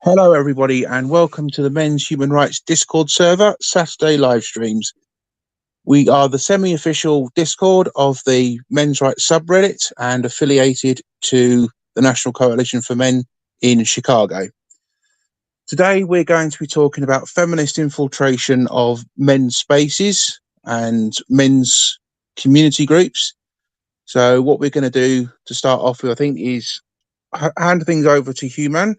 Hello, everybody, and welcome to the Men's Human Rights Discord server Saturday live streams. We are the semi-official Discord of the men's rights subreddit and affiliated to the National Coalition for Men in Chicago. Today, we're going to be talking about feminist infiltration of men's spaces and men's community groups. So what we're going to do to start off with, I think, is hand things over to Human,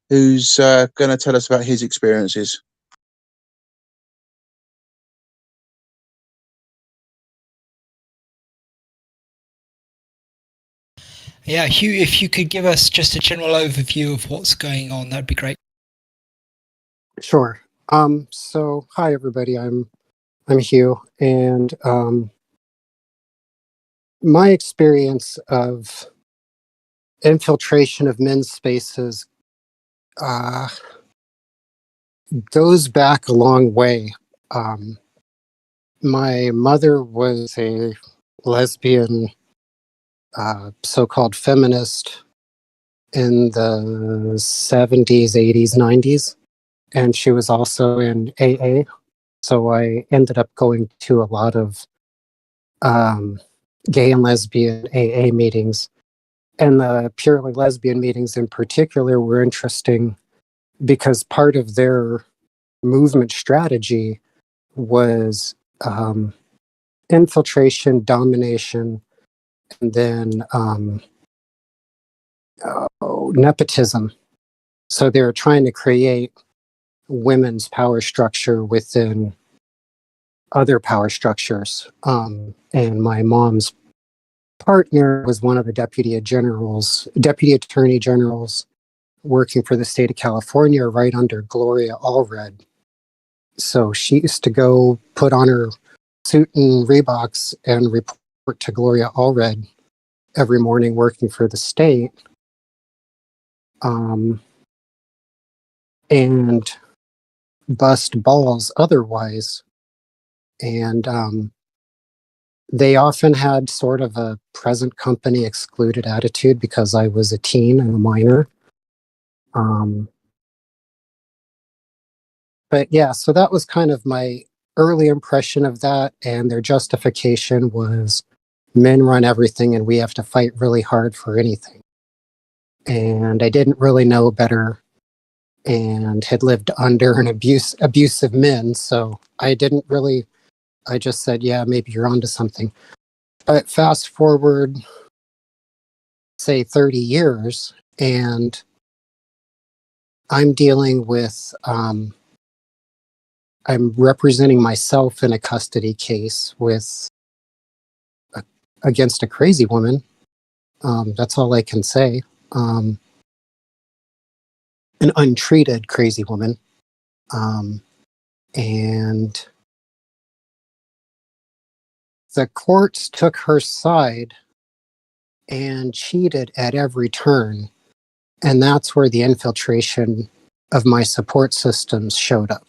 who's going to tell us about his experiences. Yeah, Hugh, if you could give us just a general overview of what's going on, that'd be great. Sure. So hi everybody, I'm Hugh, and my experience of infiltration of men's spaces goes back a long way. My mother was a lesbian, so-called feminist in the 70s, 80s, 90s, and she was also in AA. So I ended up going to a lot of gay and lesbian AA meetings. And the purely lesbian meetings in particular were interesting because part of their movement strategy was infiltration, domination, and then nepotism. So they were trying to create women's power structure within other power structures. And my mom's partner was one of the deputy attorney generals working for the state of California right under Gloria Allred. So she used to go put on her suit and Reeboks and report to Gloria Allred every morning working for the state. And bust balls otherwise. And they often had sort of a present company excluded attitude because I was a teen and a minor. But yeah, so that was kind of my early impression of that. And their justification was men run everything and we have to fight really hard for anything. And I didn't really know better and had lived under an abusive men. So I just said, yeah, maybe you're onto something. But fast forward, say 30 years, and I'm dealing with, I'm representing myself in a custody case against a crazy woman. That's all I can say. An untreated crazy woman. And the courts took her side and cheated at every turn. And that's where the infiltration of my support systems showed up.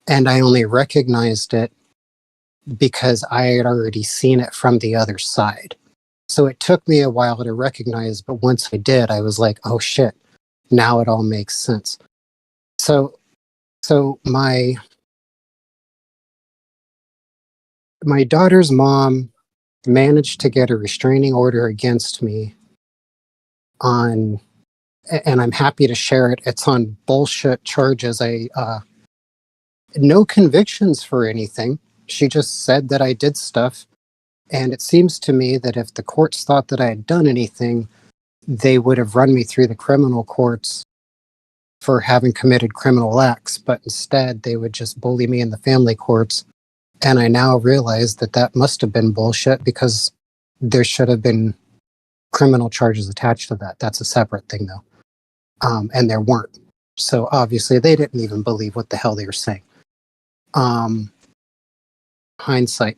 And I only recognized it because I had already seen it from the other side. So it took me a while to recognize, but once I did, I was like, oh shit, now it all makes sense. So my daughter's mom managed to get a restraining order against me and I'm happy to share it. It's on bullshit charges. No convictions for anything. She just said that I did stuff. And it seems to me that if the courts thought that I had done anything, they would have run me through the criminal courts for having committed criminal acts. But instead, they would just bully me in the family courts. And I now realize that that must have been bullshit because there should have been criminal charges attached to that. That's a separate thing, though. And there weren't. So obviously, they didn't even believe what the hell they were saying. Hindsight.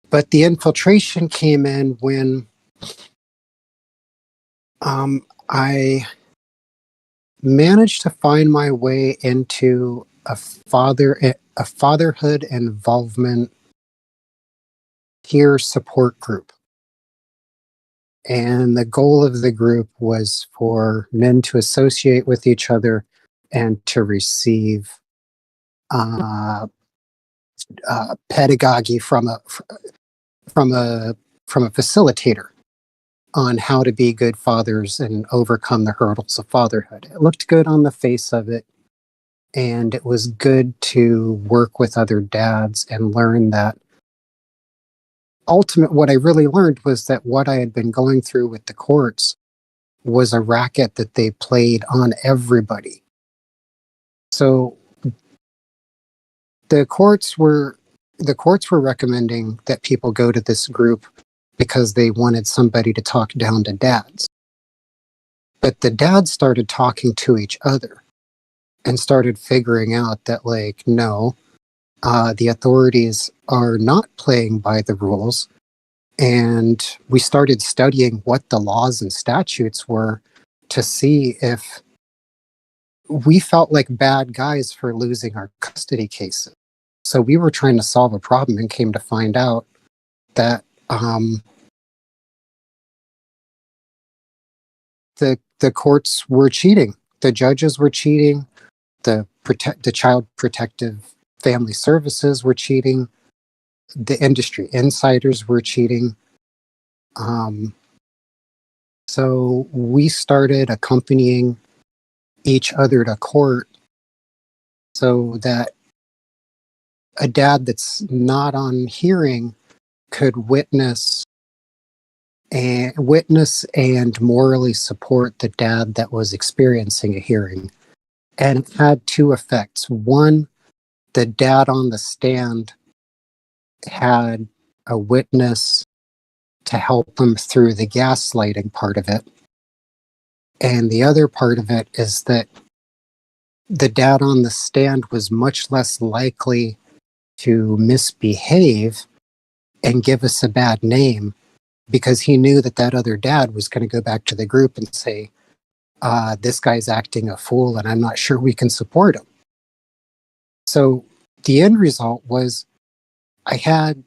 But the infiltration came in when I managed to find my way into a fatherhood involvement peer support group. And the goal of the group was for men to associate with each other and to receive uh, pedagogy from a from a facilitator on how to be good fathers and overcome the hurdles of fatherhood. It looked good on the face of it, and it was good to work with other dads and learn that what I really learned was that what I had been going through with the courts was a racket that they played on everybody. So the courts were recommending that people go to this group because they wanted somebody to talk down to dads. But the dads started talking to each other and started figuring out that, like, no, the authorities are not playing by the rules. And we started studying what the laws and statutes were to see if we felt like bad guys for losing our custody cases. So we were trying to solve a problem and came to find out that the courts were cheating. The judges were cheating. The Child Protective Family Services were cheating. The industry insiders were cheating. So we started accompanying each other to court so that a dad that's not on hearing could witness and morally support the dad that was experiencing a hearing. And it had two effects. One, the dad on the stand had a witness to help him through the gaslighting part of it. And the other part of it is that the dad on the stand was much less likely to misbehave and give us a bad name because he knew that that other dad was going to go back to the group and say, this guy's acting a fool and I'm not sure we can support him. So the end result was I had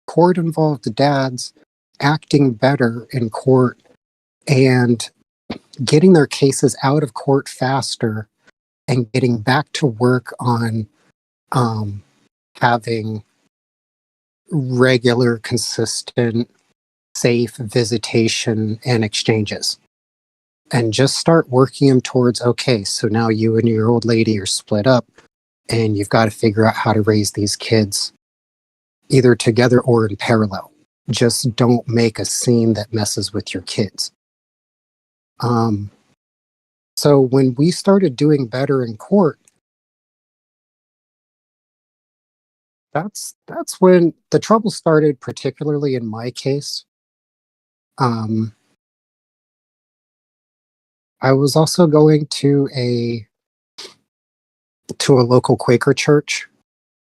court-involved dads acting better in court and getting their cases out of court faster and getting back to work on having regular, consistent, safe visitation and exchanges. And just start working them towards, okay, so now you and your old lady are split up and you've got to figure out how to raise these kids either together or in parallel. Just don't make a scene that messes with your kids. So when we started doing better in court, that's when the trouble started, particularly in my case. I was also going to a local Quaker church,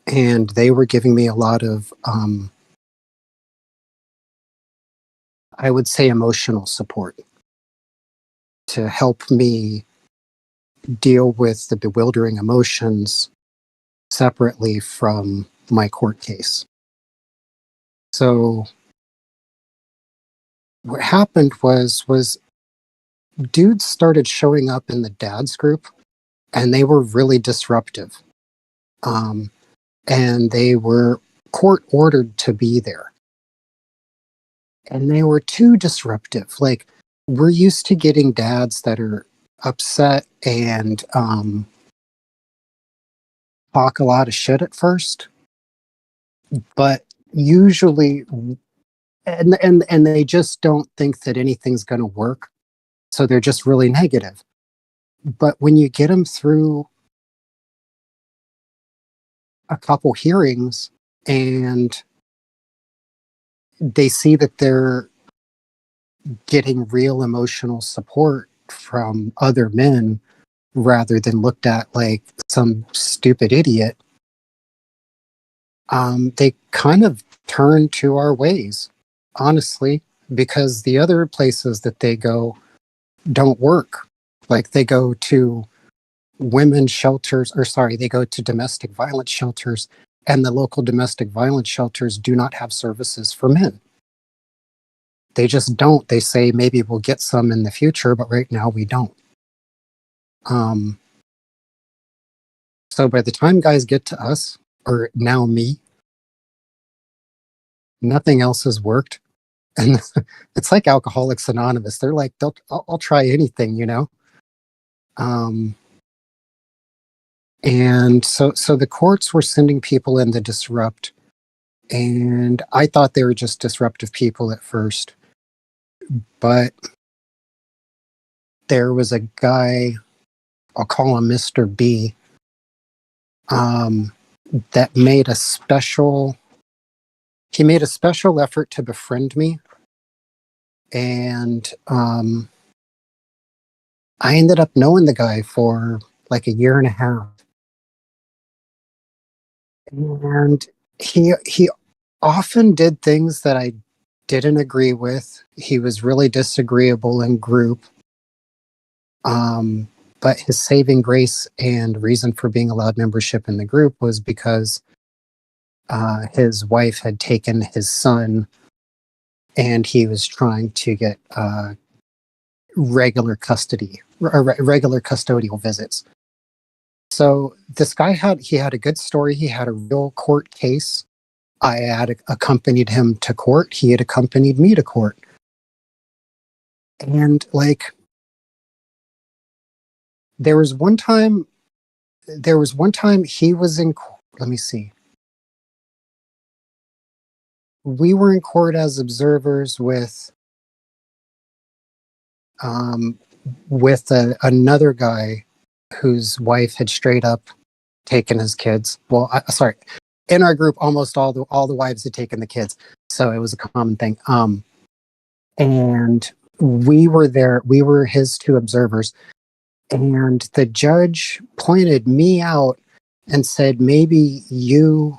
and they were giving me a lot of, I would say, emotional support to help me deal with the bewildering emotions separately from my court case. So what happened was dudes started showing up in the dads group, and they were really disruptive. And they were court ordered to be there. And they were too disruptive. Like, we're used to getting dads that are upset and talk a lot of shit at first, but usually, and they just don't think that anything's going to work, so they're just really negative. But when you get them through a couple hearings and they see that they're getting real emotional support from other men rather than looked at like some stupid idiot, they kind of turn to our ways, honestly, because the other places that they go don't work. Like, they go to women's shelters, they go to domestic violence shelters, and the local domestic violence shelters do not have services for men. They just don't. They say maybe we'll get some in the future, but right now we don't. So by the time guys get to us, or now me, nothing else has worked. And it's like Alcoholics Anonymous. They're like, I'll try anything, you know? And so the courts were sending people in to disrupt. And I thought they were just disruptive people at first. But there was a guy, I'll call him Mr. B, that made a special effort to befriend me. And I ended up knowing the guy for like a year and a half. And he often did things that I didn't agree with. He was really disagreeable in group. But his saving grace and reason for being allowed membership in the group was because his wife had taken his son and he was trying to get regular custodial visits. So this guy had a good story. He had a real court case. I had accompanied him to court. He had accompanied me to court. And like, there was one time he was in, let me see. We were in court as observers with another guy whose wife had straight up taken his kids. Well, sorry, in our group, almost all the wives had taken the kids, so it was a common thing. And we were there. We were his two observers, and the judge pointed me out and said, "Maybe you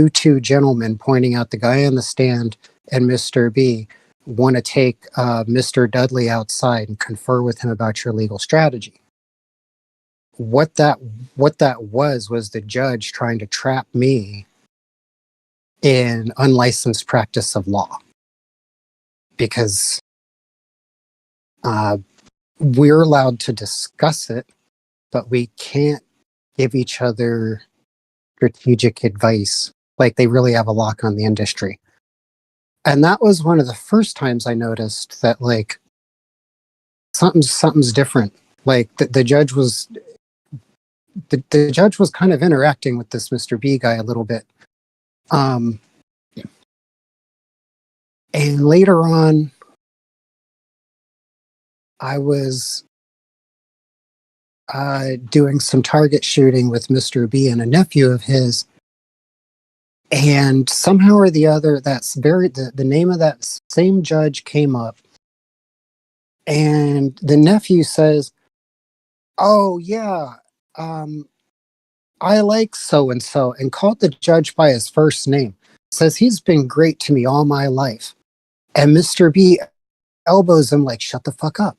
two gentlemen," pointing out the guy on the stand and Mr. B, "want to take Mr. Dudley outside and confer with him about your legal strategy." What that was the judge trying to trap me in unlicensed practice of law, because we're allowed to discuss it, but we can't give each other strategic advice. Like, they really have a lock on the industry. And that was one of the first times I noticed that, like, something's different. Like, the judge was kind of interacting with this Mr. B guy a little bit. And later on, I was doing some target shooting with Mr. B and a nephew of his. And somehow or the other, the name of that same judge came up. And the nephew says, "Oh, yeah, I like so-and-so," and called the judge by his first name. Says, "He's been great to me all my life." And Mr. B elbows him like, "Shut the fuck up."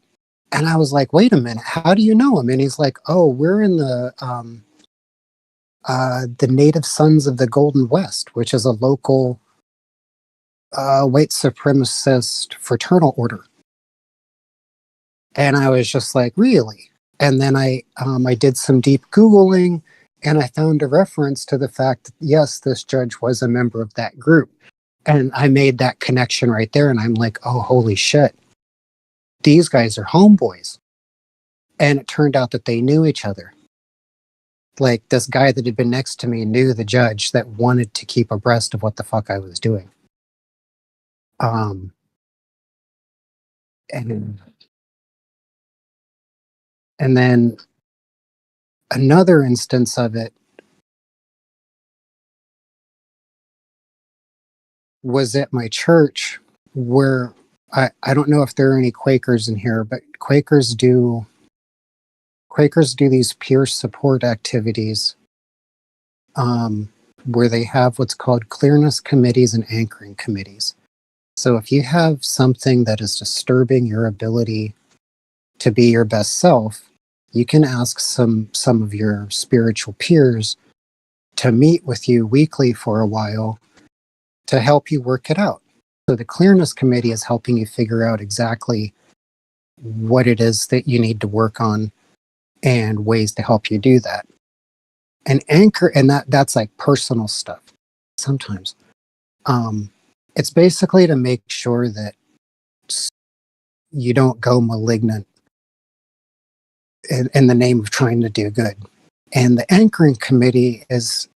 And I was like, "Wait a minute, how do you know him?" And he's like, "Oh, we're in the Native Sons of the Golden West, which is a local white supremacist fraternal order." And I was just like, "Really?" And then I did some deep Googling, and I found a reference to the fact that, yes, this judge was a member of that group. And I made that connection right there, and I'm like, oh, holy shit. These guys are homeboys. And it turned out that they knew each other. Like, this guy that had been next to me knew the judge that wanted to keep abreast of what the fuck I was doing. And then another instance of it was at my church, where I don't know if there are any Quakers in here, but Quakers do these peer support activities, where they have what's called clearness committees and anchoring committees. So if you have something that is disturbing your ability to be your best self, you can ask some of your spiritual peers to meet with you weekly for a while to help you work it out. So the clearness committee is helping you figure out exactly what it is that you need to work on and ways to help you do that. And anchor, and that's like personal stuff sometimes. It's basically to make sure that you don't go malignant in the name of trying to do good. And the anchoring committee is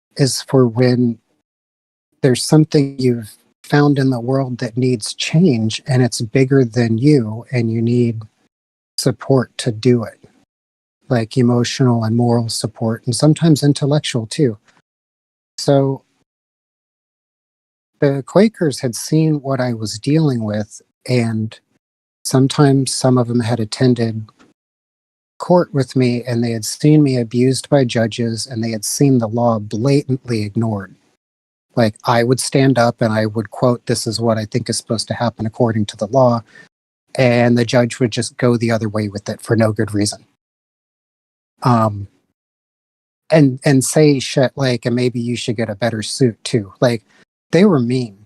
for when there's something you've found in the world that needs change and it's bigger than you and you need support to do it, like emotional and moral support and sometimes intellectual too. So the Quakers had seen what I was dealing with, and sometimes some of them had attended court with me and they had seen me abused by judges and they had seen the law blatantly ignored. Like I would stand up and I would quote, "This is what I think is supposed to happen according to the law," and the judge would just go the other way with it for no good reason. And say shit like, "And maybe you should get a better suit too." Like they were mean.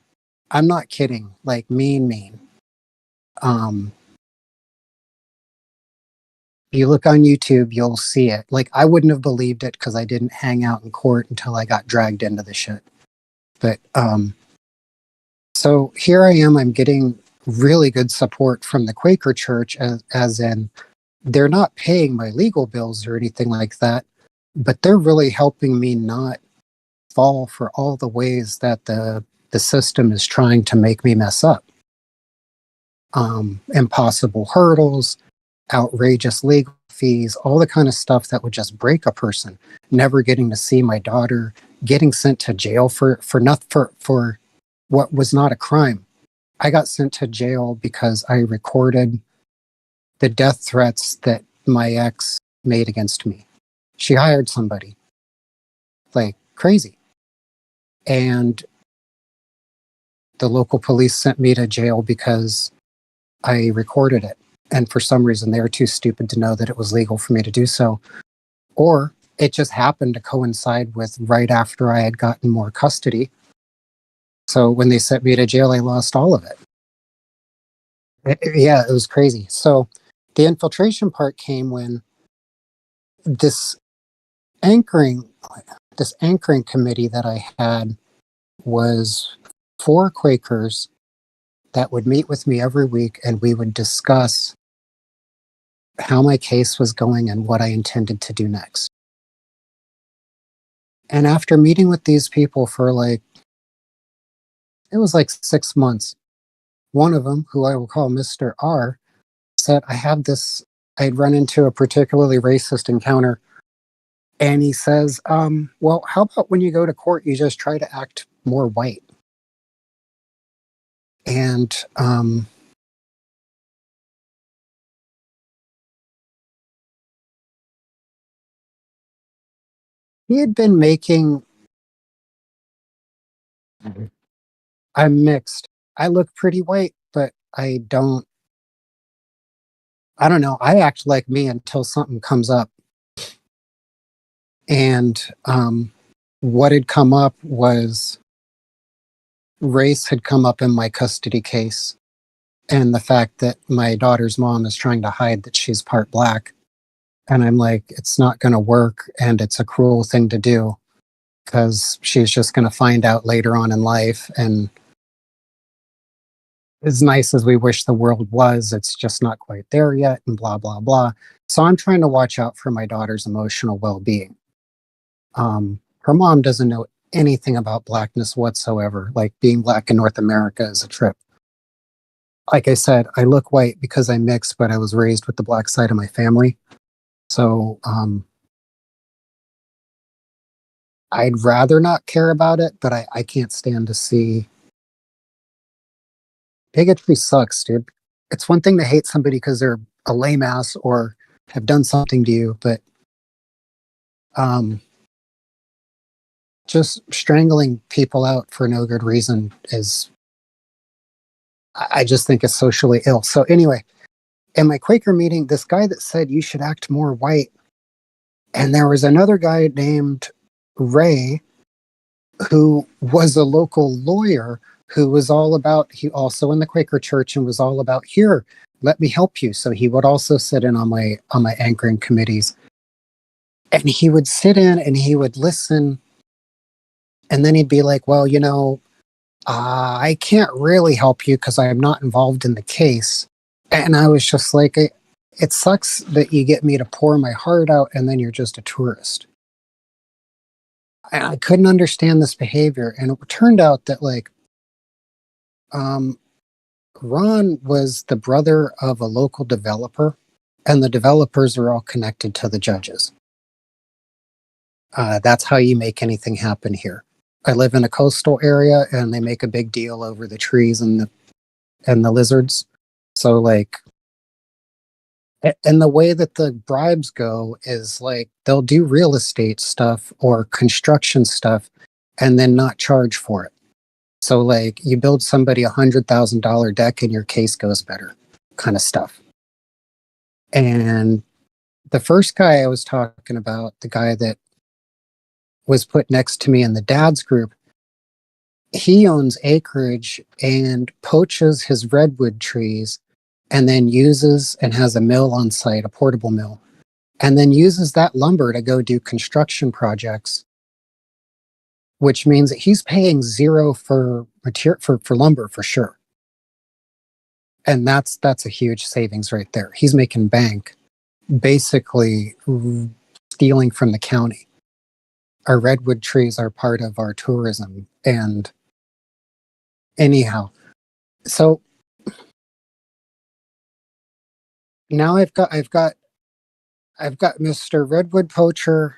I'm not kidding. Like mean. You look on YouTube, you'll see it. Like I wouldn't have believed it because I didn't hang out in court until I got dragged into the shit. But so here I am. I'm getting really good support from the Quaker Church, as in they're not paying my legal bills or anything like that, but they're really helping me not fall for all the ways that the system is trying to make me mess up. Impossible hurdles, outrageous legal fees, all the kind of stuff that would just break a person. Never getting to see my daughter, getting sent to jail for what was not a crime. I got sent to jail because I recorded the death threats that my ex made against me. She hired somebody like crazy. And the local police sent me to jail because I recorded it. And for some reason, they were too stupid to know that it was legal for me to do so. Or it just happened to coincide with right after I had gotten more custody. So when they sent me to jail, I lost all of it. Yeah, it was crazy. So the infiltration part came when this anchoring committee that I had was 4 Quakers that would meet with me every week, and we would discuss how my case was going and what I intended to do next. And after meeting with these people for it was like 6 months, one of them, who I will call Mr. R, said, I'd run into a particularly racist encounter. And he says, well, how about when you go to court, you just try to act more white? And he had been making. I'm mixed. I look pretty white, but I don't know. I act like me until something comes up. And what had come up was race had come up in my custody case, and the fact that my daughter's mom is trying to hide that she's part black. And I'm like, it's not going to work, and it's a cruel thing to do because she's just going to find out later on in life. And as nice as we wish the world was, it's just not quite there yet, and blah, blah, blah. So I'm trying to watch out for my daughter's emotional well-being. Her mom doesn't know anything about blackness whatsoever. Like being black in North America is a trip. Like I said, I look white because I'm mixed, but I was raised with the black side of my family. So I'd rather not care about it, but I can't stand to see. Bigotry sucks, dude. It's one thing to hate somebody because they're a lame ass or have done something to you, but just strangling people out for no good reason is, I just think it's socially ill. So anyway, in my Quaker meeting, this guy that said you should act more white, and there was another guy named Ray who was a local lawyer who was all about, he also in the Quaker church and was all about, here, let me help you. So he would also sit in on my anchoring committees. And he would sit in and he would listen. And then he'd be like, well, I can't really help you because I am not involved in the case. And I was just like, it sucks that you get me to pour my heart out and then you're just a tourist. And I couldn't understand this behavior. And it turned out that Ron was the brother of a local developer, and the developers are all connected to the judges. That's how you make anything happen here. I live in a coastal area, and they make a big deal over the trees and the lizards. So and the way that the bribes go is they'll do real estate stuff or construction stuff, and then not charge for it. So you build somebody $100,000 deck and your case goes better, kind of stuff. And the first guy I was talking about, the guy that was put next to me in the dad's group, he owns acreage and poaches his redwood trees and then uses and has a mill on site, a portable mill, and then uses that lumber to go do construction projects, which means that he's paying zero for lumber for sure. And that's a huge savings right there. He's making bank, basically stealing from the county. Our redwood trees are part of our tourism. And anyhow, so now I've got Mr. Redwood Poacher,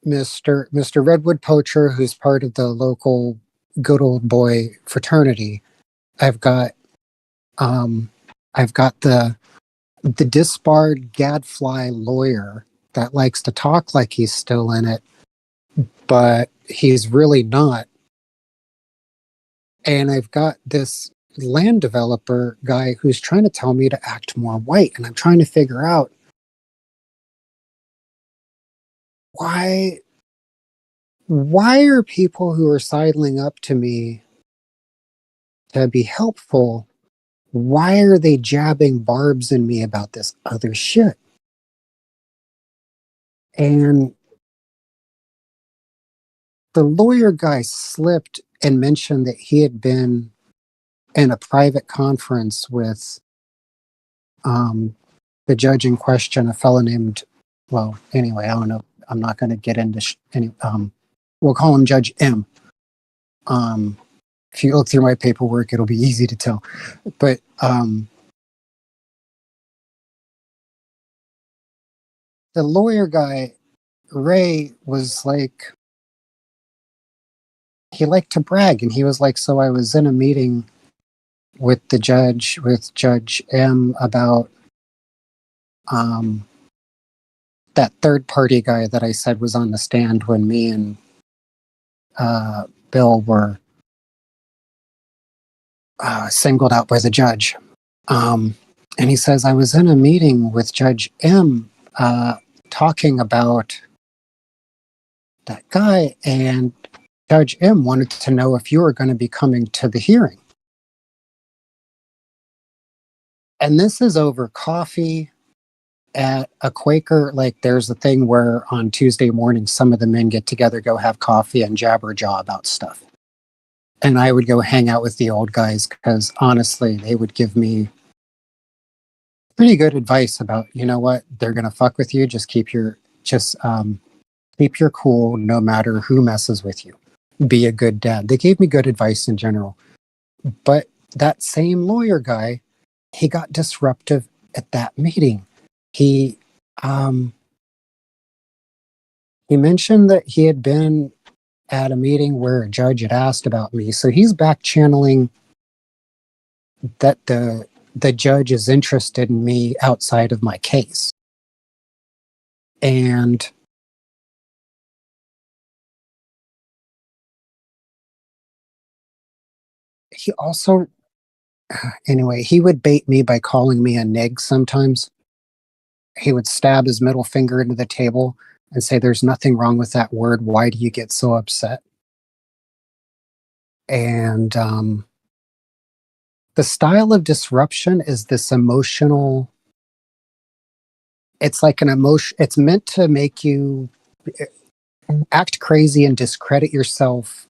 Mr. Redwood Poacher, who's part of the local good old boy fraternity. I've got the disbarred gadfly lawyer that likes to talk like he's still in it, but he's really not. And I've got this land developer guy who's trying to tell me to act more white, and I'm trying to figure out why are people who are sidling up to me to be helpful, why are they jabbing barbs in me about this other shit? And the lawyer guy slipped and mentioned that he had been in a private conference with the judge in question, a fellow named, well, anyway, I don't know. I'm not going to get into we'll call him Judge M. If you look through my paperwork, it'll be easy to tell. But the lawyer guy, Ray, was he liked to brag, and he was like, so I was in a meeting with Judge M about that third party guy that I said was on the stand when me and Bill were singled out by the judge. And he says, I was in a meeting with Judge M talking about that guy, and Judge M wanted to know if you were going to be coming to the hearing. And this is over coffee at a Quaker. There's a thing where on Tuesday mornings, some of the men get together, go have coffee and jabber jaw about stuff. And I would go hang out with the old guys because honestly, they would give me pretty good advice about, you know what, they're going to fuck with you. Just keep your cool no matter who messes with you. Be a good dad. They gave me good advice in general. But that same lawyer guy, he got disruptive at that meeting. He mentioned that he had been at a meeting where a judge had asked about me. So he's back channeling that the judge is interested in me outside of my case. And he also, anyway, he would bait me by calling me a nig sometimes. He would stab his middle finger into the table and say, there's nothing wrong with that word. Why do you get so upset? And the style of disruption is this emotional, it's like an emotion, it's meant to make you act crazy and discredit yourself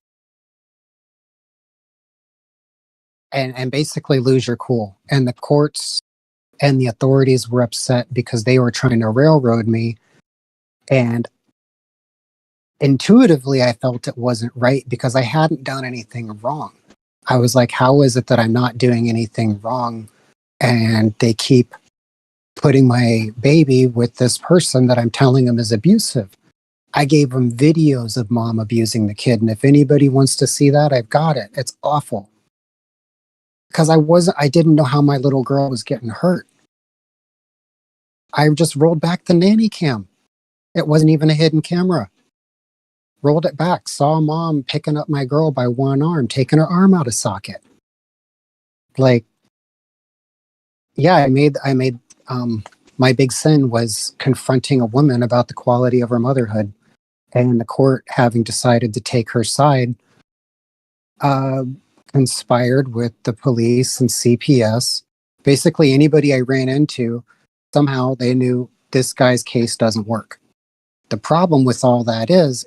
and basically lose your cool. And the courts and the authorities were upset because they were trying to railroad me. And intuitively, I felt it wasn't right because I hadn't done anything wrong. I was like, how is it that I'm not doing anything wrong? And they keep putting my baby with this person that I'm telling them is abusive. I gave them videos of mom abusing the kid. And if anybody wants to see that, I've got it. It's awful. Because I didn't know how my little girl was getting hurt. I just rolled back the nanny cam. It wasn't even a hidden camera. Rolled it back, saw mom picking up my girl by one arm, taking her arm out of socket. Like, yeah, my big sin was confronting a woman about the quality of her motherhood, and the court having decided to take her side, conspired with the police and CPS. Basically, anybody I ran into, somehow they knew this guy's case doesn't work. The problem with all that is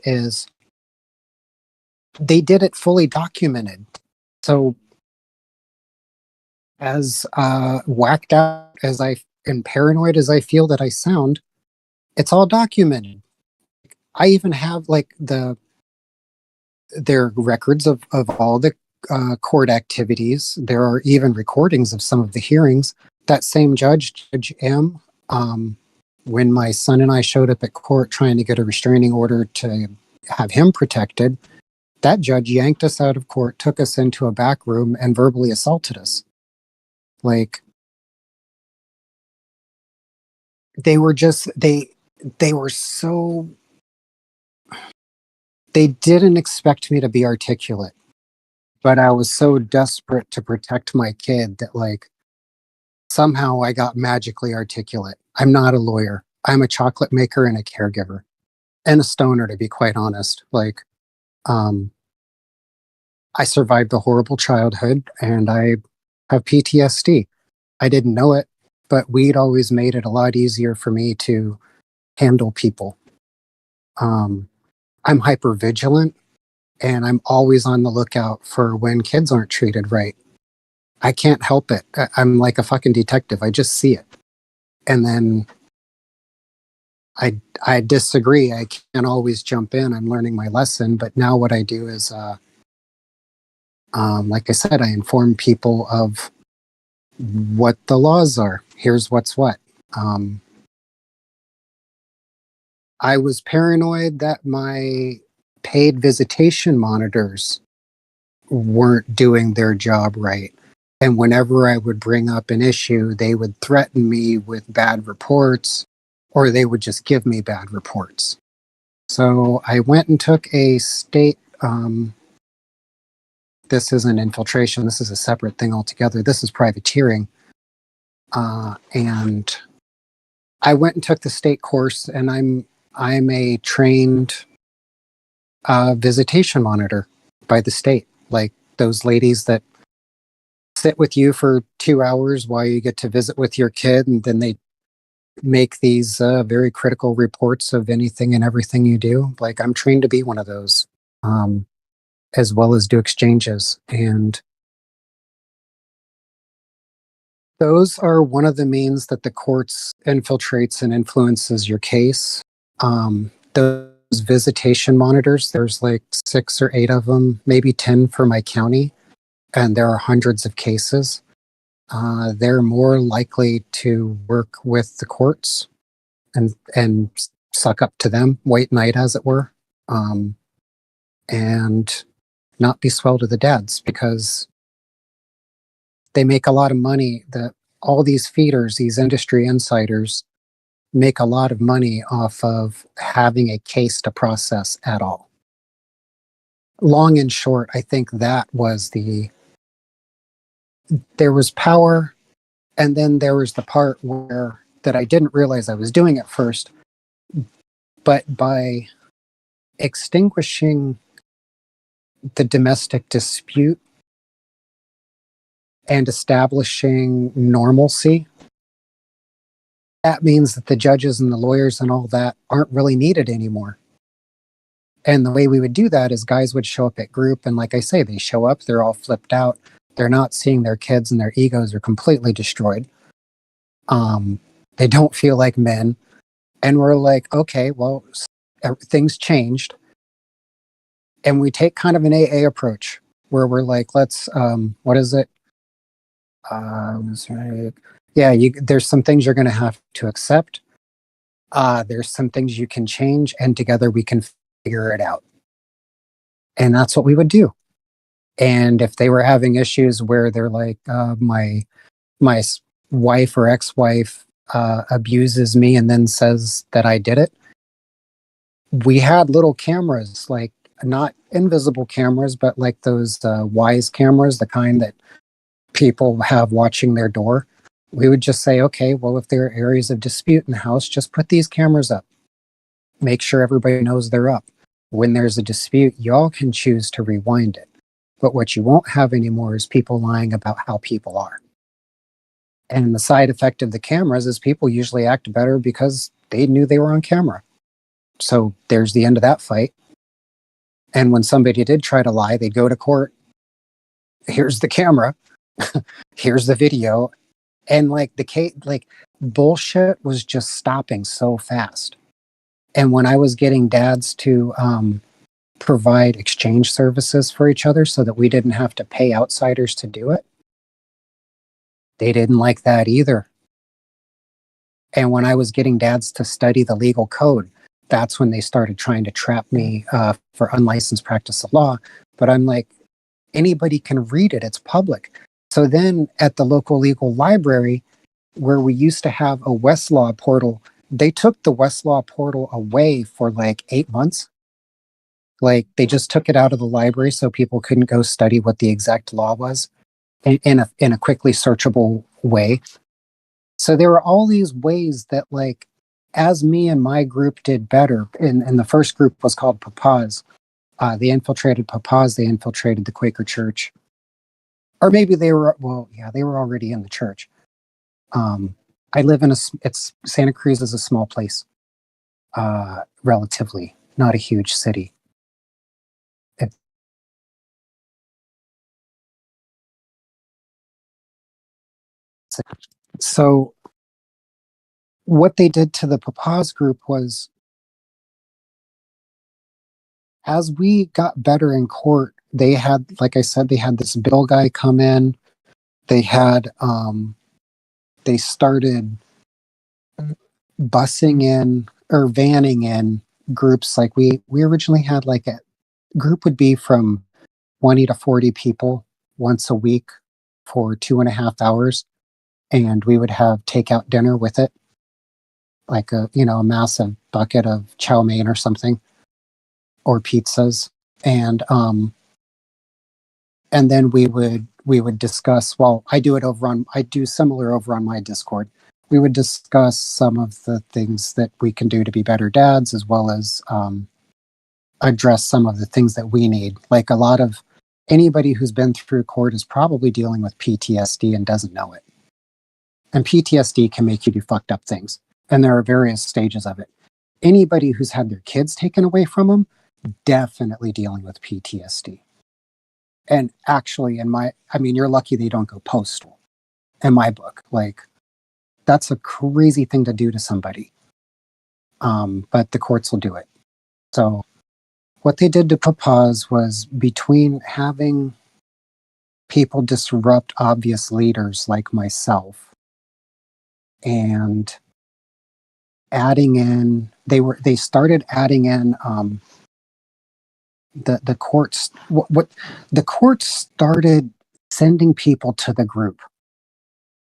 they did it fully documented. So as whacked out as and paranoid as I feel that I sound, it's all documented. I even have like their records of all the court activities. There are even recordings of some of the hearings. That same judge, Judge M, when my son and I showed up at court trying to get a restraining order to have him protected, that judge yanked us out of court, took us into a back room, and verbally assaulted us. Like, they were just, they were so, they didn't expect me to be articulate, but I was so desperate to protect my kid that, like, somehow I got magically articulate. I'm not a lawyer. I'm a chocolate maker and a caregiver and a stoner, to be quite honest. Like, I survived a horrible childhood and I have PTSD. I didn't know it, but weed always made it a lot easier for me to handle people. I'm hyper vigilant and I'm always on the lookout for when kids aren't treated right. I can't help it. I'm like a fucking detective. I just see it. And then I disagree. I can't always jump in. I'm learning my lesson. But now what I do is, like I said, I inform people of what the laws are. Here's what's what. I was paranoid that my paid visitation monitors weren't doing their job right. And whenever I would bring up an issue, they would threaten me with bad reports, or they would just give me bad reports. So I went and took a state, this isn't infiltration, this is a separate thing altogether. This is privateering. And I went and took the state course, and I'm a trained visitation monitor by the state. Like those ladies that sit with you for 2 hours while you get to visit with your kid, and then they make these very critical reports of anything and everything you do. Like, I'm trained to be one of those, as well as do exchanges. And those are one of the means that the courts infiltrates and influences your case. Those visitation monitors, there's like 6 or 8 of them, maybe 10 for my county, and there are hundreds of cases. They're more likely to work with the courts and suck up to them, white knight as it were, and not be swell to the dads, because they make a lot of money. That all these feeders, these industry insiders, make a lot of money off of having a case to process at all. Long and short, I think that was there was power, and then there was the part where that I didn't realize I was doing at first, but by extinguishing the domestic dispute and establishing normalcy, that means that the judges and the lawyers and all that aren't really needed anymore. And the way we would do that is guys would show up at group, and like I say, they show up, they're all flipped out, they're not seeing their kids, and their egos are completely destroyed. They don't feel like men. And we're like, okay, well, things changed. And we take kind of an AA approach where we're like, let's, what is it? There's some things you're going to have to accept. There's some things you can change, and together we can figure it out. And that's what we would do. And if they were having issues where they're like, my wife or ex-wife abuses me and then says that I did it, we had little cameras, like not invisible cameras, but like those Wise cameras, the kind that people have watching their door. We would just say, okay, well, if there are areas of dispute in the house, just put these cameras up. Make sure everybody knows they're up. When there's a dispute, y'all can choose to rewind it. But what you won't have anymore is people lying about how people are. And the side effect of the cameras is people usually act better because they knew they were on camera. So there's the end of that fight. And when somebody did try to lie, they'd go to court. Here's the camera. Here's the video. And like bullshit was just stopping so fast. And when I was getting dads to provide exchange services for each other so that we didn't have to pay outsiders to do it, they didn't like that either. And when I was getting dads to study the legal code, that's when they started trying to trap me for unlicensed practice of law. But I'm like, anybody can read it. It's public. So then at the local legal library, where we used to have a Westlaw portal, they took the Westlaw portal away for like 8 months. Like they just took it out of the library so people couldn't go study what the exact law was in a quickly searchable way. So there were all these ways that, like, as me and my group did better, and the first group was called Papas. They infiltrated Papas. They infiltrated the Quaker Church. Or maybe they were already in the church. I live in Santa Cruz is a small place, relatively, not a huge city. So what they did to the Papas group was, as we got better in court, they had, like I said, they had this bill guy come in. They had, they started busing in or vanning in groups. Like we originally had like a group would be from 20 to 40 people once a week for 2.5 hours. And we would have takeout dinner with it, like a massive bucket of chow mein or something, or pizzas. And then we would discuss, well, I do similar over on my Discord. We would discuss some of the things that we can do to be better dads, as well as address some of the things that we need. Like a lot of anybody who's been through court is probably dealing with PTSD and doesn't know it. And PTSD can make you do fucked up things. And there are various stages of it. Anybody who's had their kids taken away from them, definitely dealing with PTSD. And actually, you're lucky they don't go postal. In my book, like, that's a crazy thing to do to somebody. But the courts will do it. So what they did to Papas was, between having people disrupt obvious leaders like myself and adding in, they started adding in the courts. What the courts started sending people to the group.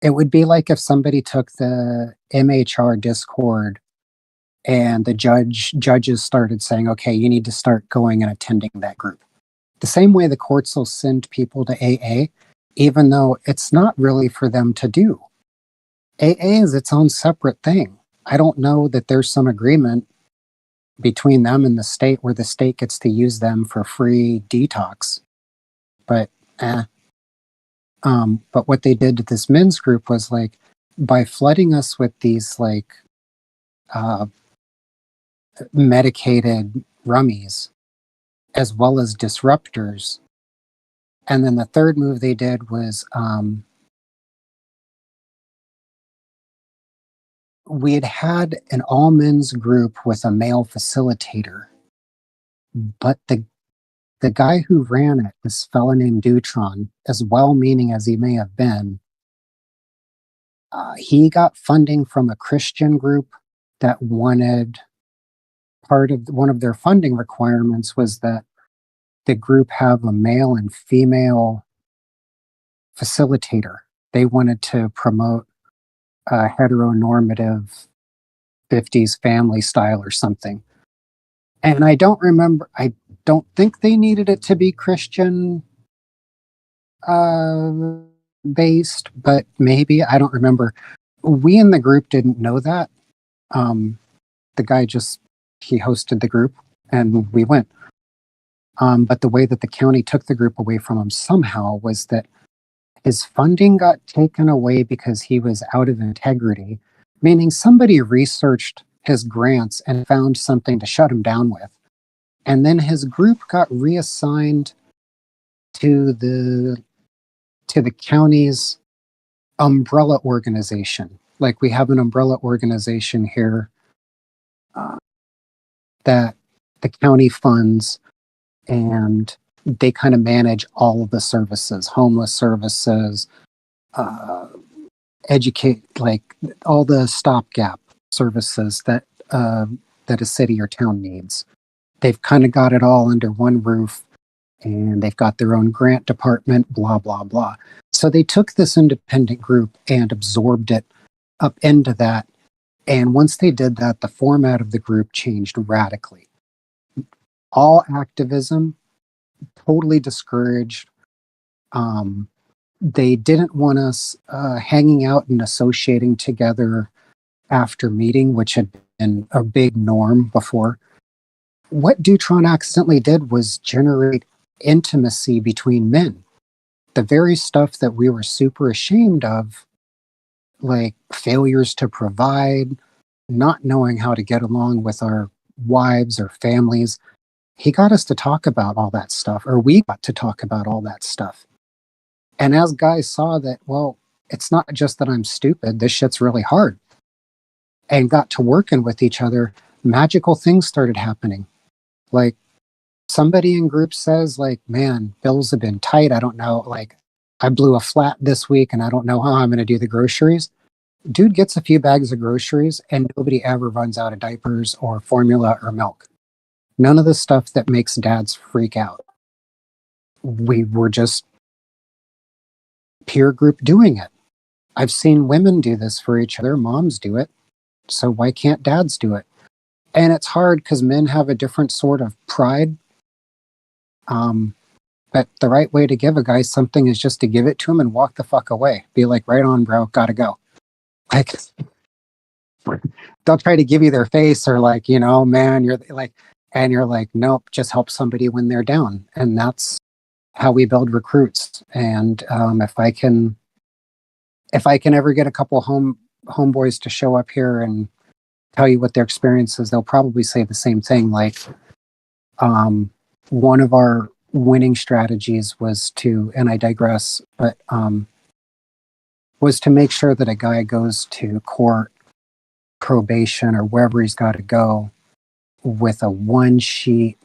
It would be like if somebody took the MHR Discord and the judges started saying, okay, you need to start going and attending that group. The same way the courts will send people to AA, even though it's not really for them to do. AA is its own separate thing. I don't know that there's some agreement between them and the state, where the state gets to use them for free detox. But but what they did to this men's group was like, by flooding us with these like medicated rummies as well as disruptors. And then the third move they did was we had an all men's group with a male facilitator, but the guy who ran it, this fella named Dutron, as well meaning as he may have been, he got funding from a Christian group that wanted, part of one of their funding requirements was that the group have a male and female facilitator. They wanted to promote a heteronormative 50s family style or something. And I don't think they needed it to be Christian based, but maybe, I don't remember. We in the group didn't know that. The guy he hosted the group and we went. But the way that the county took the group away from him somehow was that his funding got taken away because he was out of integrity, meaning somebody researched his grants and found something to shut him down with. And then his group got reassigned to the county's umbrella organization. Like, we have an umbrella organization here that the county funds, and they kind of manage all of the services, homeless services, educate, like all the stopgap services that a city or town needs. They've kind of got it all under one roof, and they've got their own grant department, blah, blah, blah. So they took this independent group and absorbed it up into that. And once they did that, the format of the group changed radically. All activism, totally discouraged. They didn't want us hanging out and associating together after meeting, which had been a big norm before. What Dutron accidentally did was generate intimacy between men. The very stuff that we were super ashamed of, like failures to provide, not knowing how to get along with our wives or families, he got us to talk about all that stuff, or we got to talk about all that stuff. And as guys saw that, well, it's not just that I'm stupid, this shit's really hard, and got to working with each other, magical things started happening. Like, somebody in group says, like, man, bills have been tight. I don't know, like, I blew a flat this week and I don't know how I'm going to do the groceries. Dude gets a few bags of groceries and nobody ever runs out of diapers or formula or milk. None of the stuff that makes dads freak out. We were just peer group doing it. I've seen women do this for each other. Moms do it. So why can't dads do it? And it's hard because men have a different sort of pride. But the right way to give a guy something is just to give it to him and walk the fuck away. Be like, right on, bro, gotta go. Like, they'll try to give you their face, or like, you know, man, you're like, and you're like, nope, just help somebody when they're down. And that's how we build recruits. And if I can ever get a couple homeboys to show up here and tell you what their experience is, they'll probably say the same thing. Like, one of our winning strategies was to, and I digress, but was to make sure that a guy goes to court, probation, or wherever he's got to go with a one-sheet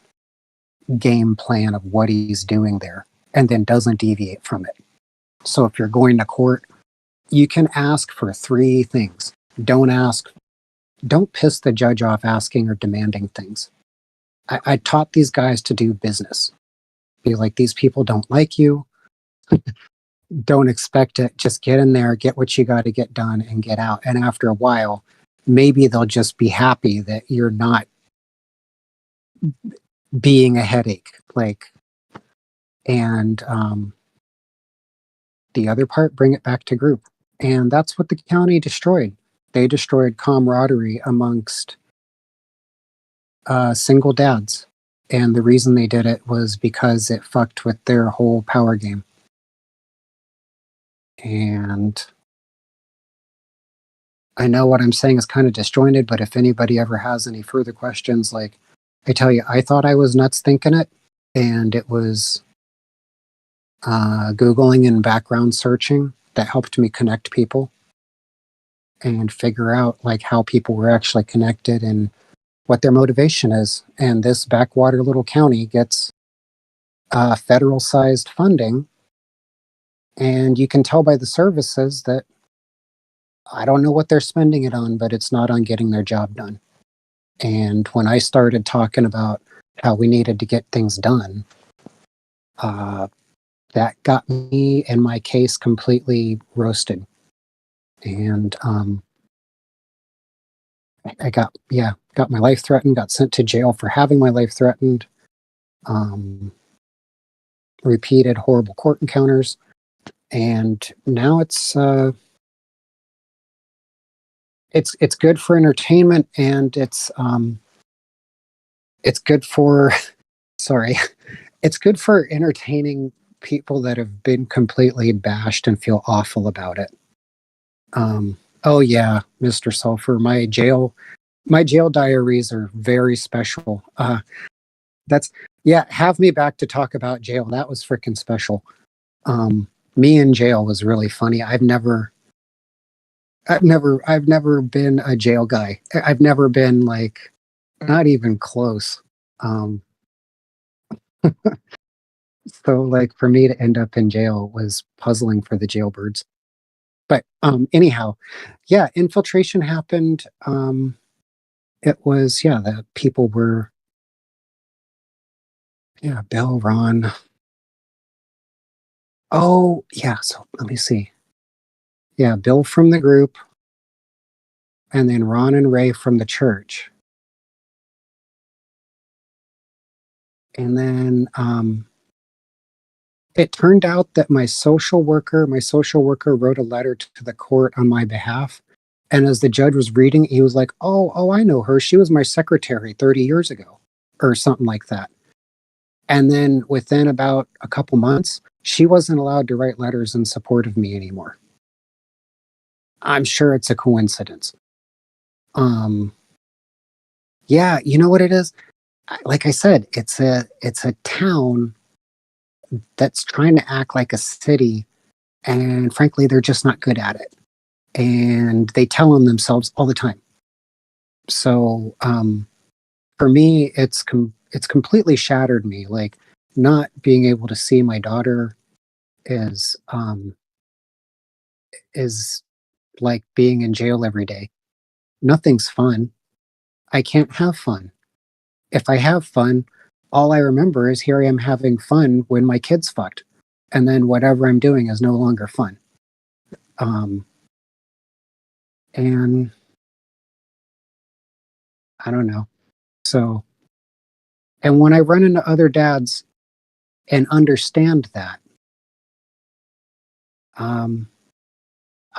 game plan of what he's doing there, and then doesn't deviate from it. So if you're going to court, you can ask for 3 things. Don't piss the judge off asking or demanding things. I taught these guys to do business. Be like, these people don't like you. Don't expect it. Just get in there, get what you got to get done, and get out. And after a while, maybe they'll just be happy that you're not being a headache. Like, and the other part, bring it back to group. And that's what the county destroyed. They destroyed camaraderie amongst single dads. And the reason they did it was because it fucked with their whole power game. And I know what I'm saying is kind of disjointed, but if anybody ever has any further questions, like I tell you, I thought I was nuts thinking it, and it was Googling and background searching that helped me connect people and figure out like how people were actually connected and what their motivation is. And this backwater little county gets federal sized funding, and you can tell by the services that I don't know what they're spending it on, but it's not on getting their job done. And when I started talking about how we needed to get things done, that got me and my case completely roasted. And I got my life threatened, got sent to jail for having my life threatened, repeated horrible court encounters, and now it's good for entertainment, and it's good for sorry, it's good for entertaining people that have been completely bashed and feel awful about it. Oh yeah, Mr. Sulfur, my jail diaries are very special. Have me back to talk about jail. That was freaking special. Me in jail was really funny. I've never been a jail guy. I've never been like, not even close. So like for me to end up in jail was puzzling for the jailbirds. But anyhow, yeah, infiltration happened. It was, the people were, Bill, Ron. Oh, yeah, so let me see. Yeah, Bill from the group, and then Ron and Ray from the church. And then it turned out that my social worker wrote a letter to the court on my behalf. And as the judge was reading, he was like, oh, I know her. She was my secretary 30 years ago or something like that. And then within about a couple months, she wasn't allowed to write letters in support of me anymore. I'm sure it's a coincidence. Yeah, you know what it is? Like I said, it's a town that's trying to act like a city, and frankly, they're just not good at it. And they tell on themselves all the time. So for me, it's completely shattered me. Like not being able to see my daughter is like being in jail every day. Nothing's fun. I can't have fun. If I have fun, all I remember is here I am having fun when my kid's fucked. And then whatever I'm doing is no longer fun. And I don't know. So, and when I run into other dads and understand that,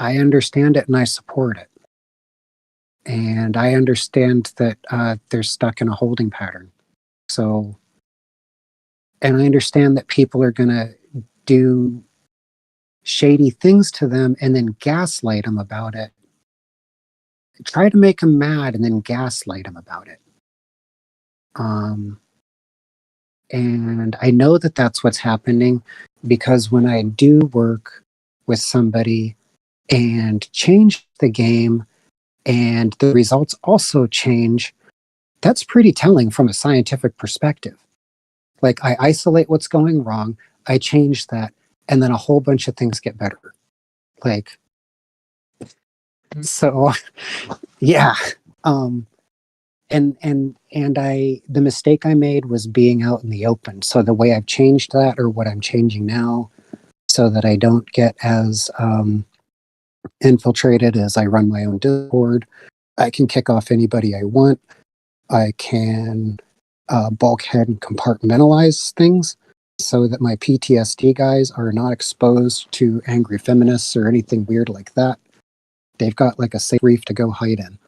I understand it and I support it. And I understand that they're stuck in a holding pattern. So, and I understand that people are going to do shady things to them and then gaslight them about it. Try to make them mad and then gaslight them about it. And I know that that's what's happening because when I do work with somebody and change the game and the results also change, that's pretty telling from a scientific perspective. Like I isolate what's going wrong, I change that, and then a whole bunch of things get better. Like, so yeah. The mistake I made was being out in the open. So the way I've changed that, or what I'm changing now, so that I don't get as infiltrated as I run my own Discord. I can kick off anybody I want. I can bulkhead and compartmentalize things so that my PTSD guys are not exposed to angry feminists or anything weird like that. They've got like a safe reef to go hide in.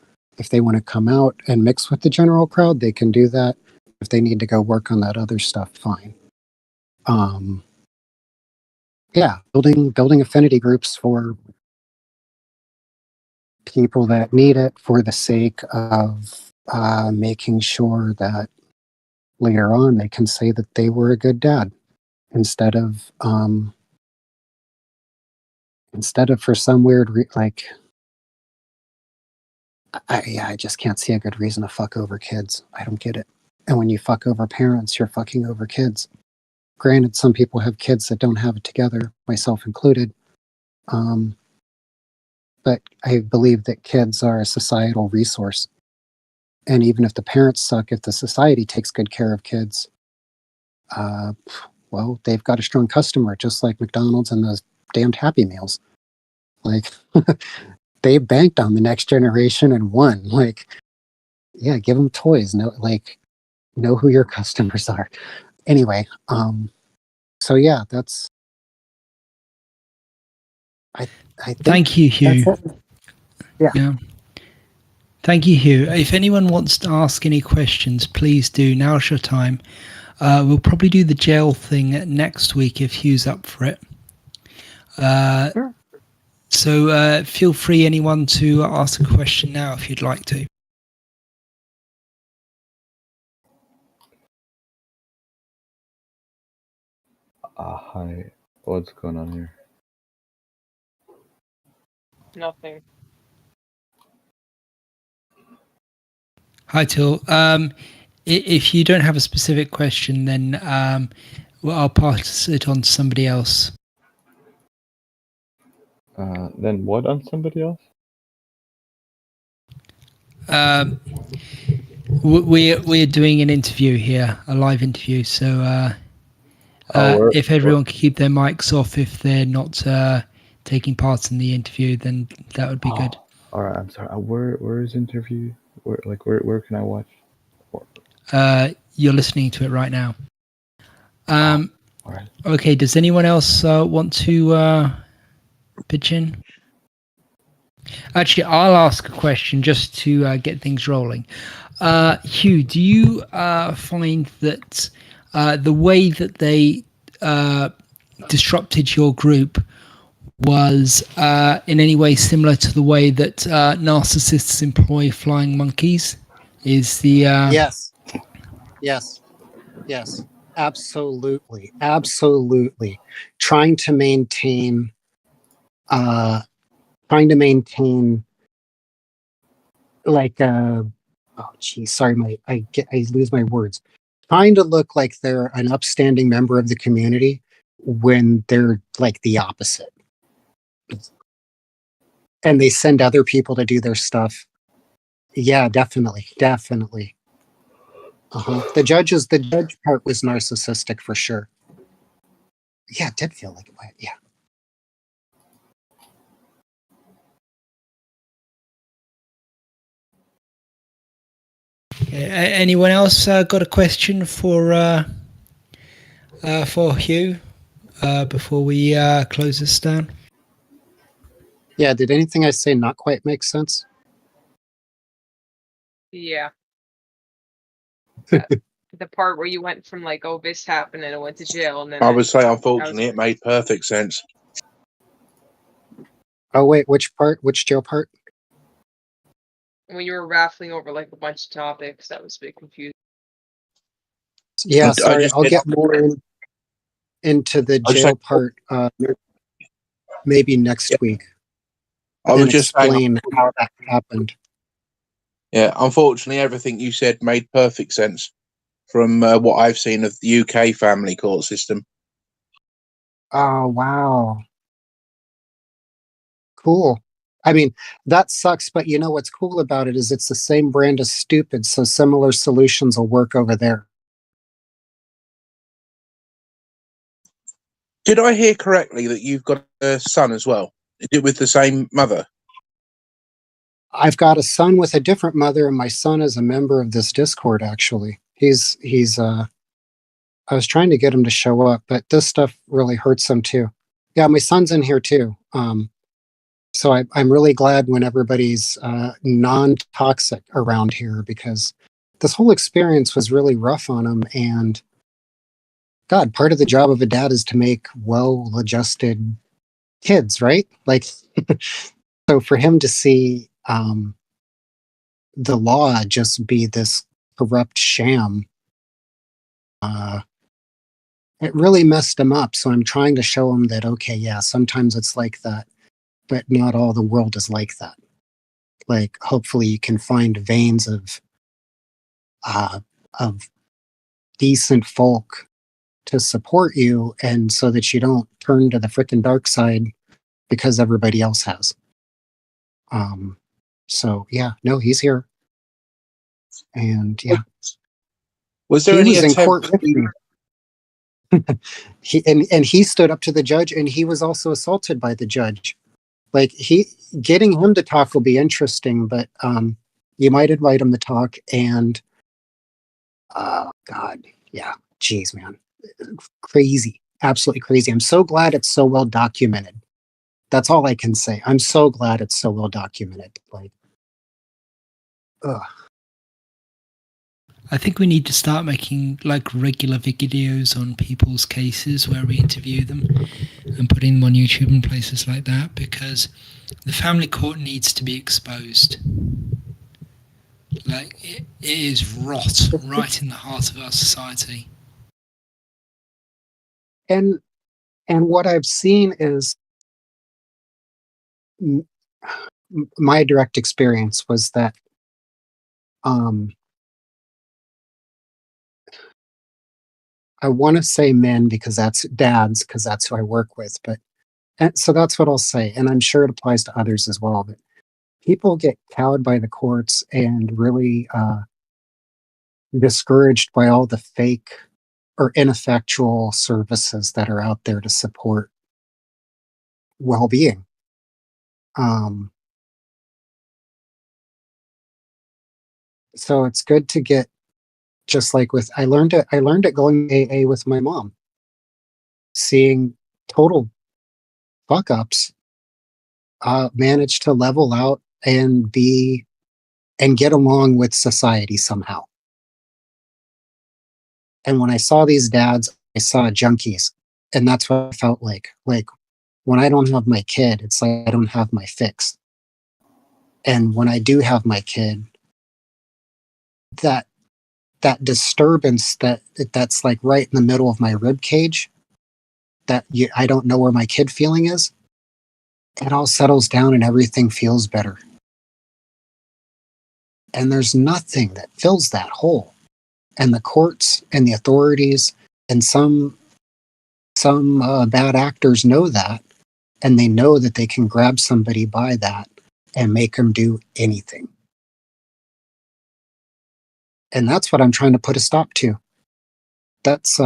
If they want to come out and mix with the general crowd, they can do that. If they need to go work on that other stuff, fine. Yeah, building affinity groups for people that need it for the sake of making sure that later on they can say that they were a good dad instead of for some weird I just can't see a good reason to fuck over kids. I don't get it. And when you fuck over parents, you're fucking over kids. Granted, some people have kids that don't have it together, myself included. But I believe that kids are a societal resource. And even if the parents suck, if the society takes good care of kids, well, they've got a strong customer, just like McDonald's and those damned Happy Meals. Like, they banked on the next generation and won. Like, yeah, give them toys. Know who your customers are. Anyway, so yeah, that's. I think Thank you, Hugh. Yeah. Thank you, Hugh. If anyone wants to ask any questions, please do. Now's your time. We'll probably do the jail thing next week if Hugh's up for it. Sure. So feel free, anyone, to ask a question now if you'd like to. Hi. What's going on here? Nothing. Hi, Till. If you don't have a specific question, then I'll pass it on to somebody else. Then what on somebody else? We're doing an interview here, a live interview. So if everyone could keep their mics off if they're not taking part in the interview, then that would be good. All right. I'm sorry. Where is interview? Where can I watch? You're listening to it right now. All right. Okay. Does anyone else want to pitch in? Actually, I'll ask a question just to get things rolling. Hugh, do you find that the way that they disrupted your group was in any way similar to the way that narcissists employ flying monkeys? Is the Yes, absolutely. Trying to maintain like sorry, I lose my words. Trying to look like they're an upstanding member of the community when they're like the opposite. And they send other people to do their stuff. Yeah, definitely. The judge part was narcissistic for sure. Yeah, it did feel like it. Yeah. anyone else got a question for Hugh before we close this down? Yeah, did anything I say not quite make sense? Yeah. The part where you went from like, oh, this happened and I went to jail, and then I would say, unfortunately, it made perfect sense. Oh wait, which part? Which jail part? when you were raffling over like a bunch of topics, that was a bit confusing. Yeah, sorry, I'll get more into the jail part maybe next week. I was just explain how that happened. Yeah, unfortunately, everything you said made perfect sense from what I've seen of the UK family court system. Oh, wow. Cool. I mean, that sucks, but you know what's cool about it is it's the same brand as stupid, so similar solutions will work over there. Did I hear correctly that you've got a son as well? Is it with the same mother? I've got a son with a different mother, and my son is a member of this Discord, actually. He's I was trying to get him to show up, but this stuff really hurts him too. Yeah, my son's in here too. So I'm really glad when everybody's non-toxic around here, because this whole experience was really rough on him. And God, part of the job of a dad is to make well-adjusted kids, right? Like, so for him to see the law just be this corrupt sham, it really messed him up. So I'm trying to show him that, okay, yeah, sometimes it's like that, but not all the world is like that. Like, hopefully you can find veins uh, of decent folk to support you, and so that you don't turn to the frickin' dark side because everybody else has. So yeah, no, he's here. And yeah, Was there he any was in attempt? court with me. And he stood up to the judge, and he was also assaulted by the judge. Like, getting him to talk will be interesting, but you might invite him to talk. And God, yeah, geez, man, crazy, absolutely crazy. I'm so glad it's so well documented. That's all I can say. I'm so glad it's so well documented. Like, ugh. I think we need to start making like regular videos on people's cases where we interview them and putting them on YouTube and places like that, because the family court needs to be exposed. Like, it is right in the heart of our society. And what I've seen is, my direct experience was that I want to say men because that's dads, because that's who I work with, but and so that's what I'll say, and I'm sure it applies to others as well. But people get cowed by the courts and really discouraged by all the fake or ineffectual services that are out there to support well-being. So it's good to get, just like with, I learned it going to AA with my mom, seeing total fuck ups manage to level out and get along with society somehow. And when I saw these dads, I saw junkies, and that's what I felt like. Like, when I don't have my kid, it's like I don't have my fix. And when I do have my kid, that disturbance that's like right in the middle of my rib cage, I don't know where my kid feeling is, it all settles down and everything feels better. And there's nothing that fills that hole. And the courts and the authorities and some bad actors know that, and they know that they can grab somebody by that and make them do anything. And that's what I'm trying to put a stop to. That's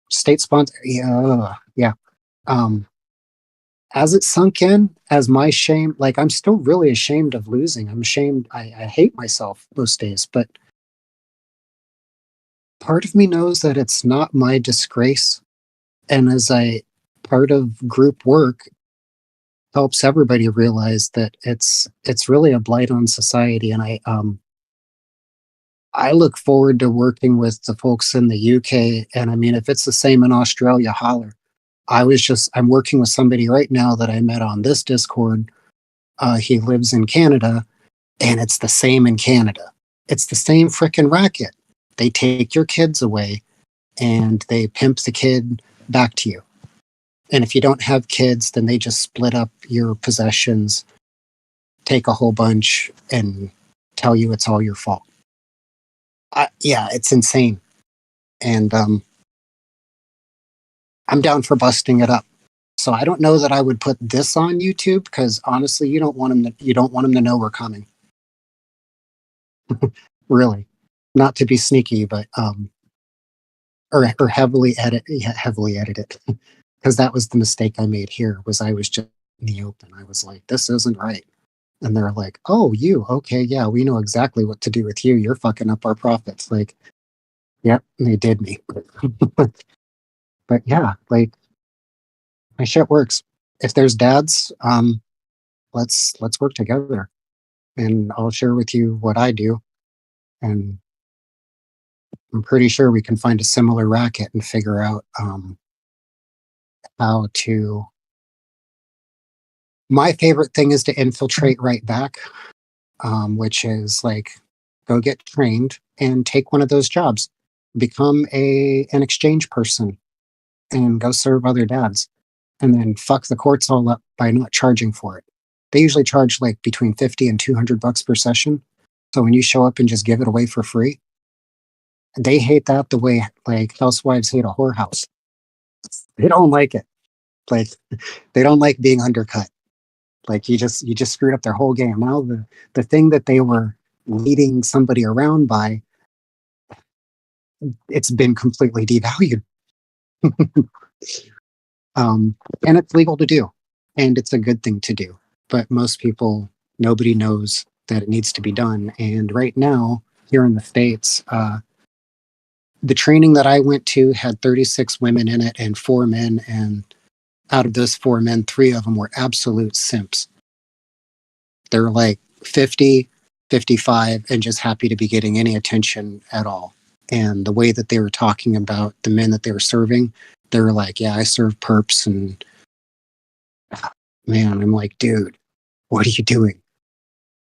state sponsor. Yeah. As it sunk in, as my shame, like, I'm still really ashamed of losing. I'm ashamed. I hate myself most days, but part of me knows that it's not my disgrace. And as part of group work helps everybody realize that it's really a blight on society. And I look forward to working with the folks in the UK. And I mean, if it's the same in Australia, holler. I'm working with somebody right now that I met on this Discord. He lives in Canada, and it's the same in Canada. It's the same frickin' racket. They take your kids away and they pimp the kid back to you. And if you don't have kids, then they just split up your possessions, take a whole bunch, and tell you it's all your fault. Yeah, it's insane. And I'm down for busting it up. So I don't know that I would put this on YouTube, because honestly, you don't want them to know we're coming. Really, not to be sneaky, but or heavily edit it, because that was the mistake I made here. Was I was just in the open. I was like, this isn't right, and they're like, oh, you okay? Yeah, we know exactly what to do with you. You're fucking up our profits. Like, yep, they did me. But yeah, like, my shit works. if there's dads, let's work together, and I'll share with you what I do, and I'm pretty sure we can find a similar racket and figure out how to. My favorite thing is to infiltrate right back, which is like go get trained and take one of those jobs, become an exchange person, and go serve other dads, and then fuck the courts all up by not charging for it. They usually charge like between 50 and $200 per session. So when you show up and just give it away for free, they hate that the way like housewives hate a whorehouse. They don't like it. Like they don't like being undercut. Like you just screwed up their whole game. Now the thing that they were leading somebody around by, it's been completely devalued. And it's legal to do, and it's a good thing to do. But most people, nobody knows that it needs to be done. And right now, here in the States, the training that I went to had 36 women in it and 4 men. And out of those 4 men, 3 of them were absolute simps. They're like 50, 55, and just happy to be getting any attention at all. And the way that they were talking about the men that they were serving, they were like, yeah, I serve perps. And man, I'm like, dude, what are you doing?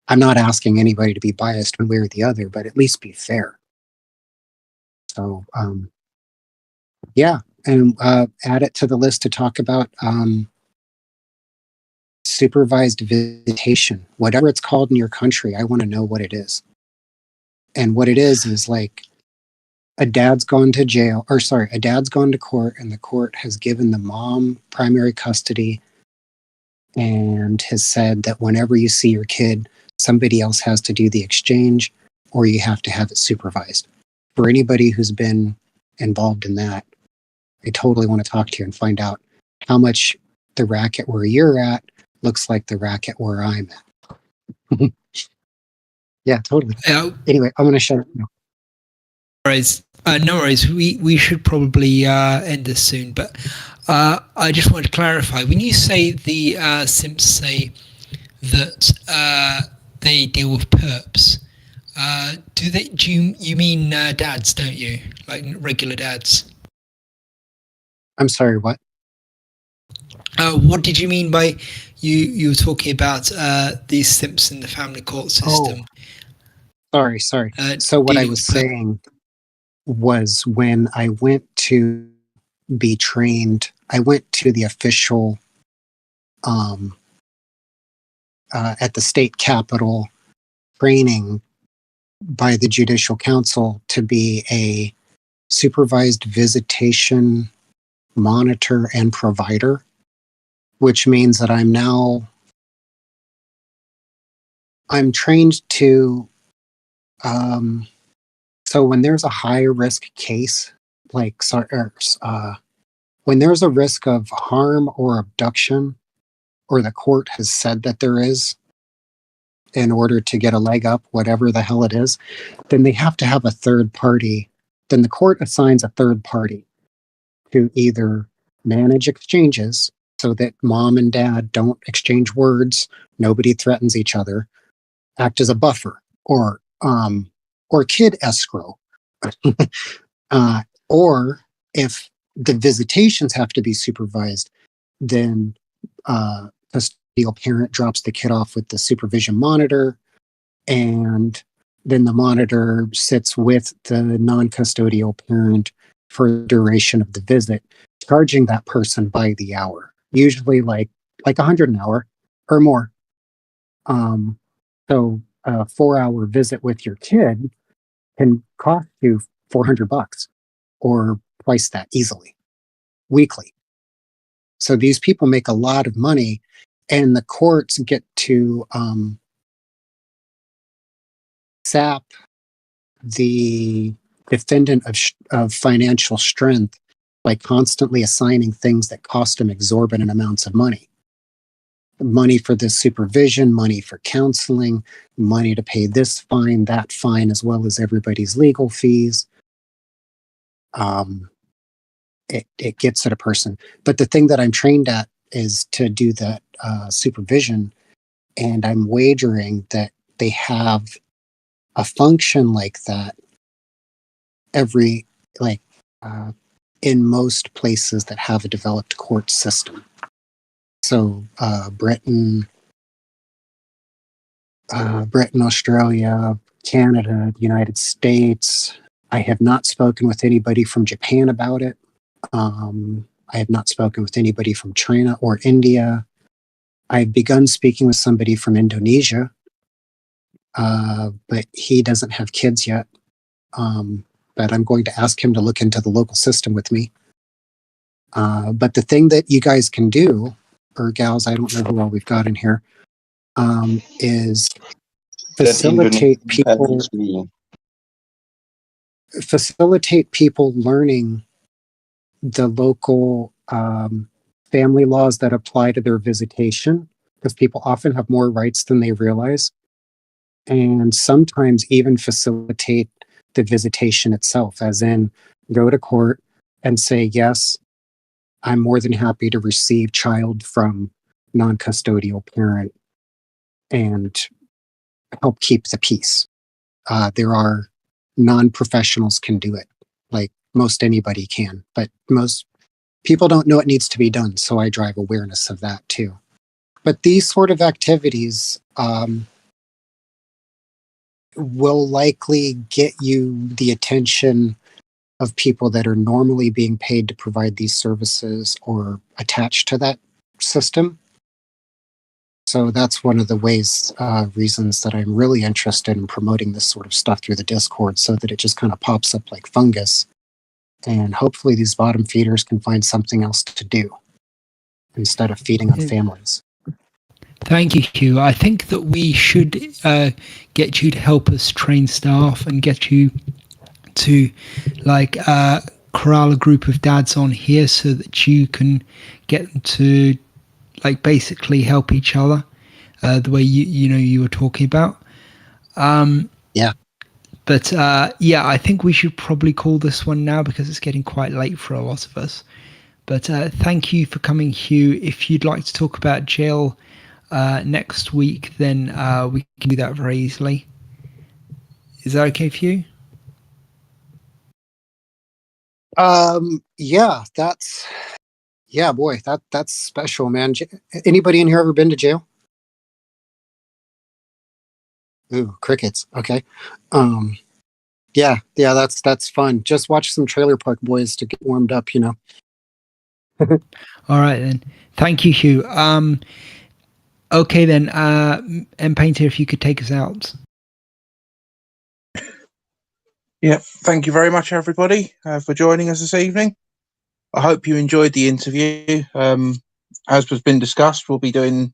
I'm not asking anybody to be biased one way or the other, but at least be fair. So, yeah, and add it to the list to talk about supervised visitation, whatever it's called in your country. I want to know what it is. And what it is like a dad's gone to jail, or sorry, a dad's gone to court, and the court has given the mom primary custody and has said that whenever you see your kid, somebody else has to do the exchange, or you have to have it supervised. For anybody who's been involved in that, I totally want to talk to you and find out how much the racket where you're at looks like the racket where I'm at. Yeah, totally. Anyway, I'm going to shut up now. No worries. We should probably end this soon, but I just wanted to clarify. When you say the simps say that they deal with perps, do you mean dads, don't you? Like regular dads? I'm sorry, what? What did you mean by you were talking about these simps in the family court system? Oh, sorry. So what I was saying was when I went to be trained, I went to the official at the state capitol training by the Judicial Council to be a supervised visitation monitor and provider, which means that I'm trained to so when there's a high risk case, like when there's a risk of harm or abduction, or the court has said that there is, in order to get a leg up, whatever the hell it is, then they have to have a third party. Then the court assigns a third party to either manage exchanges so that mom and dad don't exchange words, nobody threatens each other, act as a buffer, or kid escrow. Or if the visitations have to be supervised, then custodial parent drops the kid off with the supervision monitor, and then the monitor sits with the non-custodial parent for the duration of the visit, charging that person by the hour, usually like $100 an hour or more. So a 4-hour visit with your kid can cost you $400 or twice that easily, weekly. So these people make a lot of money, and the courts get to sap the defendant of financial strength by constantly assigning things that cost them exorbitant amounts of money. Money for this supervision, money for counseling, money to pay this fine, that fine, as well as everybody's legal fees. It gets at a person. But the thing that I'm trained at is to do that supervision. And I'm wagering that they have a function like that every, like, in most places that have a developed court system. So Britain, Australia, Canada, the United States. I have not spoken with anybody from Japan about it. I have not spoken with anybody from China or India. I've begun speaking with somebody from Indonesia, but he doesn't have kids yet. But I'm going to ask him to look into the local system with me. But the thing that you guys can do, or gals, I don't know who all we've got in here, is facilitate people learning the local family laws that apply to their visitation, because people often have more rights than they realize, and sometimes even facilitate the visitation itself, as in go to court and say, yes, I'm more than happy to receive child from non-custodial parent and help keep the peace. There are non-professionals can do it, like most anybody can, but most people don't know it needs to be done. So I drive awareness of that too. But these sort of activities will likely get you the attention of people that are normally being paid to provide these services or attached to that system. So that's one of the reasons that I'm really interested in promoting this sort of stuff through the Discord, so that it just kind of pops up like fungus. And hopefully these bottom feeders can find something else to do instead of feeding on families. Thank you, Hugh. I think that we should get you to help us train staff and get you to corral a group of dads on here so that you can get them to basically help each other the way you were talking about. Yeah. But I think we should probably call this one now because it's getting quite late for a lot of us. But thank you for coming, Hugh. If you'd like to talk about jail next week, then we can do that very easily. Is that okay for you? Boy, that's special, man. Anybody in here ever been to jail? Ooh, crickets. Okay. That's fun. Just watch some Trailer Park Boys to get warmed up, All right then. Thank you, Hugh. Okay then, M Painter, if you could take us out. Yeah, thank you very much, everybody, for joining us this evening. I hope you enjoyed the interview. As has been discussed, we'll be doing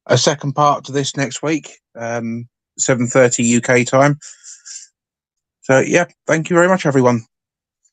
a second part to this next week, 7:30 UK time. So, yeah, thank you very much, everyone.